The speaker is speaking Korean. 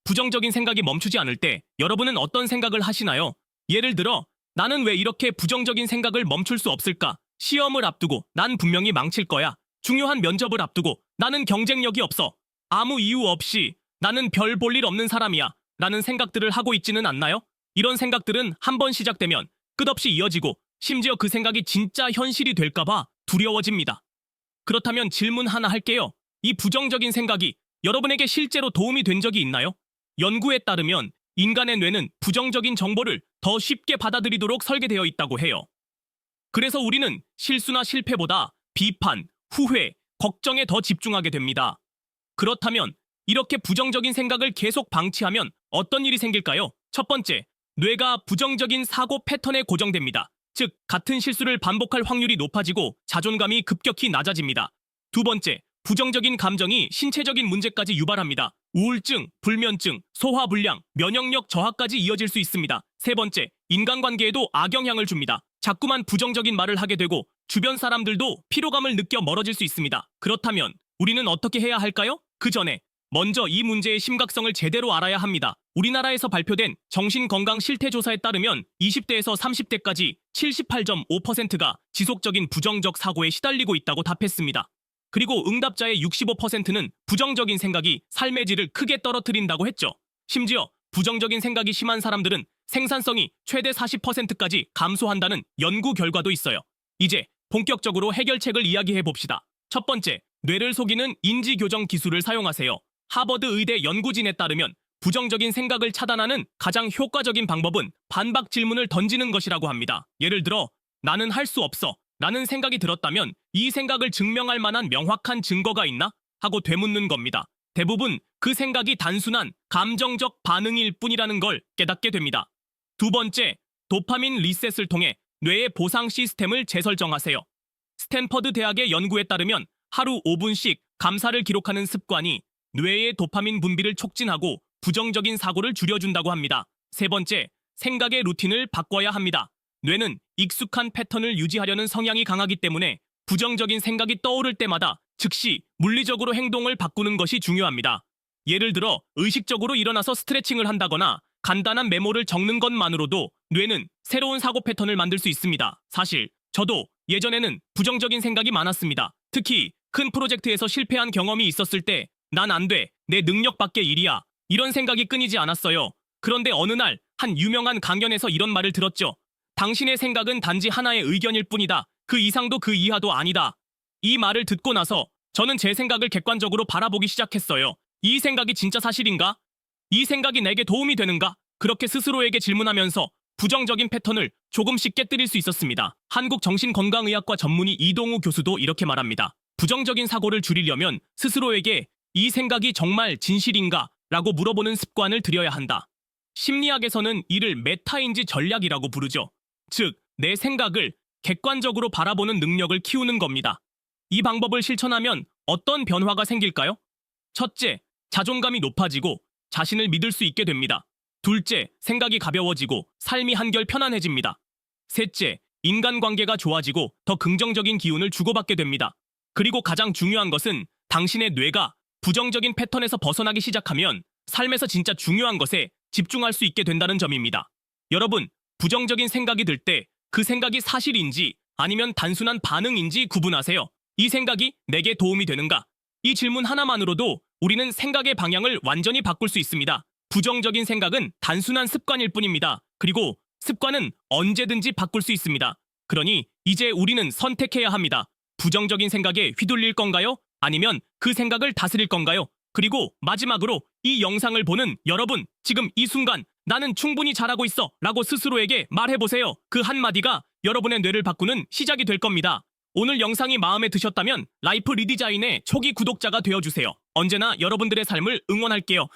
부정적인 생각이 멈추지 않을 때 여러분은 어떤 생각을 하시나요? 예를 들어, 나는 왜 이렇게 부정적인 생각을 멈출 수 없을까? 시험을 앞두고 난 분명히 망칠 거야. 중요한 면접을 앞두고 나는 경쟁력이 없어. 아무 이유 없이 나는 별 볼 일 없는 사람이야. 라는 생각들을 하고 있지는 않나요? 이런 생각들은 한번 시작되면 끝없이 이어지고 심지어 그 생각이 진짜 현실이 될까봐 두려워집니다. 그렇다면 질문 하나 할게요. 이 부정적인 생각이 여러분에게 실제로 도움이 된 적이 있나요? 연구에 따르면 인간의 뇌는 부정적인 정보를 더 쉽게 받아들이도록 설계되어 있다고 해요. 그래서 우리는 실수나 실패보다 비판, 후회, 걱정에 더 집중하게 됩니다. 그렇다면 이렇게 부정적인 생각을 계속 방치하면 어떤 일이 생길까요? 첫 번째, 뇌가 부정적인 사고 패턴에 고정됩니다. 즉, 같은 실수를 반복할 확률이 높아지고 자존감이 급격히 낮아집니다. 두 번째, 부정적인 감정이 신체적인 문제까지 유발합니다. 우울증, 불면증, 소화불량, 면역력 저하까지 이어질 수 있습니다. 세 번째, 인간관계에도 악영향을 줍니다. 자꾸만 부정적인 말을 하게 되고 주변 사람들도 피로감을 느껴 멀어질 수 있습니다. 그렇다면 우리는 어떻게 해야 할까요? 그 전에 먼저 이 문제의 심각성을 제대로 알아야 합니다. 우리나라에서 발표된 정신건강실태조사에 따르면 20대에서 30대까지 78.5%가 지속적인 부정적 사고에 시달리고 있다고 답했습니다. 그리고 응답자의 65%는 부정적인 생각이 삶의 질을 크게 떨어뜨린다고 했죠. 심지어 부정적인 생각이 심한 사람들은 생산성이 최대 40%까지 감소한다는 연구 결과도 있어요. 이제 본격적으로 해결책을 이야기해 봅시다. 첫 번째, 뇌를 속이는 인지교정 기술을 사용하세요. 하버드 의대 연구진에 따르면 부정적인 생각을 차단하는 가장 효과적인 방법은 반박 질문을 던지는 것이라고 합니다. 예를 들어, 나는 할 수 없어 라는 생각이 들었다면 이 생각을 증명할 만한 명확한 증거가 있나? 하고 되묻는 겁니다. 대부분 그 생각이 단순한 감정적 반응일 뿐이라는 걸 깨닫게 됩니다. 두 번째, 도파민 리셋을 통해 뇌의 보상 시스템을 재설정하세요. 스탠퍼드 대학의 연구에 따르면 하루 5분씩 감사를 기록하는 습관이 뇌의 도파민 분비를 촉진하고 부정적인 사고를 줄여준다고 합니다. 세 번째, 생각의 루틴을 바꿔야 합니다. 뇌는 익숙한 패턴을 유지하려는 성향이 강하기 때문에 부정적인 생각이 떠오를 때마다 즉시 물리적으로 행동을 바꾸는 것이 중요합니다. 예를 들어 의식적으로 일어나서 스트레칭을 한다거나 간단한 메모를 적는 것만으로도 뇌는 새로운 사고 패턴을 만들 수 있습니다. 사실 저도 예전에는 부정적인 생각이 많았습니다. 특히 큰 프로젝트에서 실패한 경험이 있었을 때 난 안 돼, 내 능력 밖의 일이야, 이런 생각이 끊이지 않았어요. 그런데 어느 날 한 유명한 강연에서 이런 말을 들었죠. 당신의 생각은 단지 하나의 의견일 뿐이다. 그 이상도 그 이하도 아니다. 이 말을 듣고 나서 저는 제 생각을 객관적으로 바라보기 시작했어요. 이 생각이 진짜 사실인가? 이 생각이 내게 도움이 되는가? 그렇게 스스로에게 질문하면서 부정적인 패턴을 조금씩 깨뜨릴 수 있었습니다. 한국정신건강의학과 전문의 이동우 교수도 이렇게 말합니다. 부정적인 사고를 줄이려면 스스로에게 이 생각이 정말 진실인가? 라고 물어보는 습관을 들여야 한다. 심리학에서는 이를 메타인지 전략이라고 부르죠. 즉, 내 생각을 객관적으로 바라보는 능력을 키우는 겁니다. 이 방법을 실천하면 어떤 변화가 생길까요? 첫째, 자존감이 높아지고 자신을 믿을 수 있게 됩니다. 둘째, 생각이 가벼워지고 삶이 한결 편안해집니다. 셋째, 인간관계가 좋아지고 더 긍정적인 기운을 주고받게 됩니다. 그리고 가장 중요한 것은 당신의 뇌가 부정적인 패턴에서 벗어나기 시작하면 삶에서 진짜 중요한 것에 집중할 수 있게 된다는 점입니다. 여러분, 부정적인 생각이 들 때 그 생각이 사실인지 아니면 단순한 반응인지 구분하세요. 이 생각이 내게 도움이 되는가? 이 질문 하나만으로도 우리는 생각의 방향을 완전히 바꿀 수 있습니다. 부정적인 생각은 단순한 습관일 뿐입니다. 그리고 습관은 언제든지 바꿀 수 있습니다. 그러니 이제 우리는 선택해야 합니다. 부정적인 생각에 휘둘릴 건가요? 아니면 그 생각을 다스릴 건가요? 그리고 마지막으로 이 영상을 보는 여러분, 지금 이 순간 나는 충분히 잘하고 있어 라고 스스로에게 말해보세요. 그 한마디가 여러분의 뇌를 바꾸는 시작이 될 겁니다. 오늘 영상이 마음에 드셨다면 라이프 리디자인의 초기 구독자가 되어주세요. 언제나 여러분들의 삶을 응원할게요.